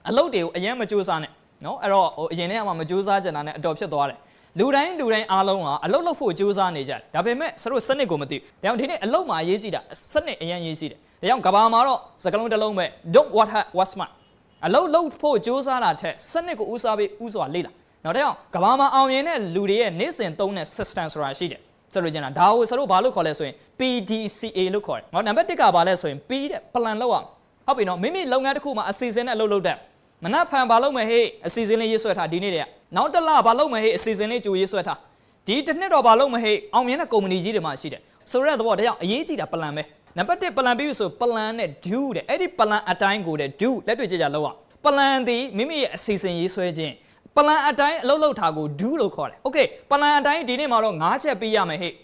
အလုပ်တွေကိုအရင်မကြိုးစားနဲ့နော်အဲ့တော့အရင်ထဲမှာမကြိုးစားကြတာနဲ့အတော်ဖြစ်သွားတယ်လူတိုင်းအားလုံးကအလုပ်လုပ်ဖို့ကြိုးစားနေကြတယ်ဒါပေမဲ့စတို့စနစ်ကိုမသိဘူးဒါကြောင့်ဒီနေ့အလုပ်မှာရေးကြည့်တာစနစ်အရင်ရေးကြည့်တယ်ဒါကြောင့်ကဘာမှာတော့စကလုံးတစ်လုံးပဲ don't what hard what smart အလုပ်လုပ်ဖို့ကြိုးစားတာထက်စနစ်ကိုဦးစားပေးဦးစွာလေ့လာနောက်တစ်ယောက်ကဘာမှာအောင်မြင်တဲ့လူတွေရဲ့နေ့စဉ်သုံးတဲ့ system ဆိုတာရှိတယ်ဆိုလိုချင်တာဒါကိုစတို့ဘာလို့ခေါ်လဲဆိုရင် PDCA လို့ခေါ်တယ်။နော်နံပါတ်1ကဘာလဲဆိုရင် P တဲ့ plan လုပ်အောင်ဟုတ်ပြီနော်မိမိလုပ်ငန်းတစ်ခုမှာအစီအစဉ်နဲ့အလုပ်လုပ်တဲ့မနက်ဖြန်ဘာလုပ်မယ်ဟေ့အစီအစဉ်လေးရေးဆွဲထားဒီနေ့တည်းကနောက်တစ်လဘာလုပ်မယ်ဟေ့အစီအစဉ်လေးကြိုရေးဆွဲထားဒီတစ်နှစ်တော့ဘာလုပ်မယ်ဟေ့အောင်မြင်တဲ့ကုမ္ပဏီကြီးတွေမှာရှိတယ်ဆိုတဲ့သဘောတရားအရေးကြီးတာ plan ပဲနံပါတ်1 plan ပြီးပြီဆို plan နဲ့ do တဲ့အဲ့ဒီ plan အတိုင်းကိုတဲ့ do လက်တွေ့ကြလုပ်အောင် plan ဒီမိမိရဲ့အစီအစဉ်ရေးဆွဲခြင်း plan အတိုင်းအလုပ်လုပ်တာကို do လို့ခေါ်တယ် okay plan အတိုင်းဒီနေ့မှာတော့9ချက်ပြီးရမယ်ဟေ့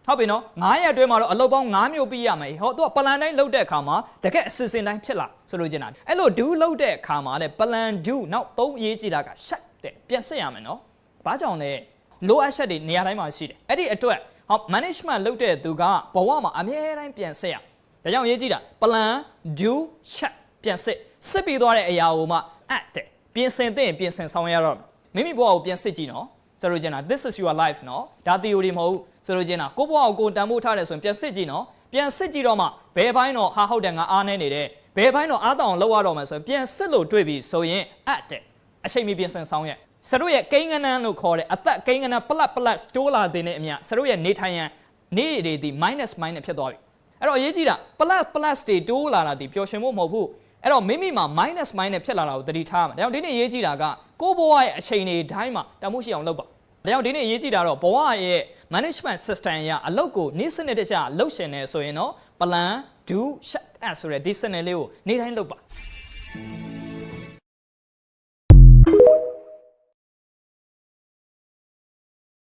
ဟုတ်ပြီနော်9ရက်အတွင်းမှာတော့အလုပ်ပေါင်း9မျိုးပြီးရမယ်ဟောသူက plan တိုင်းလုပ်တဲ့အခါမှာတကယ်အစီအစဉ်တိုင်းဖြစ်လာဆိုလို့ကျင်တာအဲ့လို do လုပ်တဲ့အခါမှာလည်း plan do နောက်3အရေးကြီးတာက shut တဲ့ပြန်စစ်ရမယ်နော်ဘာကြောင့်လဲ low shut တွေနေရာတိုင်းမှာရှိတယ်အဲ့ဒီအတွက်ဟော management လုပ်တဲ့သူကဘဝမှာအမြဲတမ်းပြန်စစ်ရဒါကြောင့်ရေးကြည့်တာ plan do shut ပြန်စစ်ပြီးသွားတဲ့အရာကိုမှat တဲ့ပြင်ဆင်သင့်ပြင်ဆင်ဆောင်ရတော့မိမိဘဝကိုပြန်စစ်ကြည့်နော်ဆိုလိုချင်တာ this is your life နော်ဒါ theory မဟုတ်ဆိုလိုချင်တာကိုဘဝကိုတန်ဖိုးထားတယ်ဆိုရင်ပြန်စစ်ကြည့်နော်ပြန်စစ်ကြည့်တော့မှဘယ်ဘိုင်းတော့ဟာဟုတ်တယ်ငါအားနေနေတယ်ဘယ်ဘိုင်းတော့အားတောင်လောက်ရတော့မယ်ဆိုရင်ပြန်စစ်လို့တွေ့ပြီဆိုရင်at တဲ့အချိန်မီပြင်ဆင်ဆောင်ရစတို့ရဲ့ကိန်းကနန်းလို့ခေါ်တဲ့အသက်ကိန်းကနန်း plus တိုးလာတဲ့အမြစတို့ရဲ့နေထိုင်ရန်နေတွေဒီ minus ဖြစ်သွားပြီအဲ့တော့အရေးကြီးတာ plus တွေတိုးလာတာဒီပျော်ရွှင်ဖို့မဟုတ်ဘူးအဲ့တော့မိမိမှာ minus ဖြစ်လာတာကိုသတိထားရမယ်ဒါကြောင့်ဒီနေ့ရေးကြည့်တာကကိုဘဝရဲ့အချိန်တွေတိုင်းမှာတမိုးရှိအောင်လုပ်ပါဒါကြောင့်ဒီနေ့ရေးကြည့်တာတော့ဘဝရဲ့ management system ရအလုပ်ကိုနေ့စနစ်တကျလုပ်ရှင်နေဆိုရင်တော့ plan do shut ဆိုတဲ့ဒီစနစ်လေးကိုနေ့တိုင်းလုပ်ပါ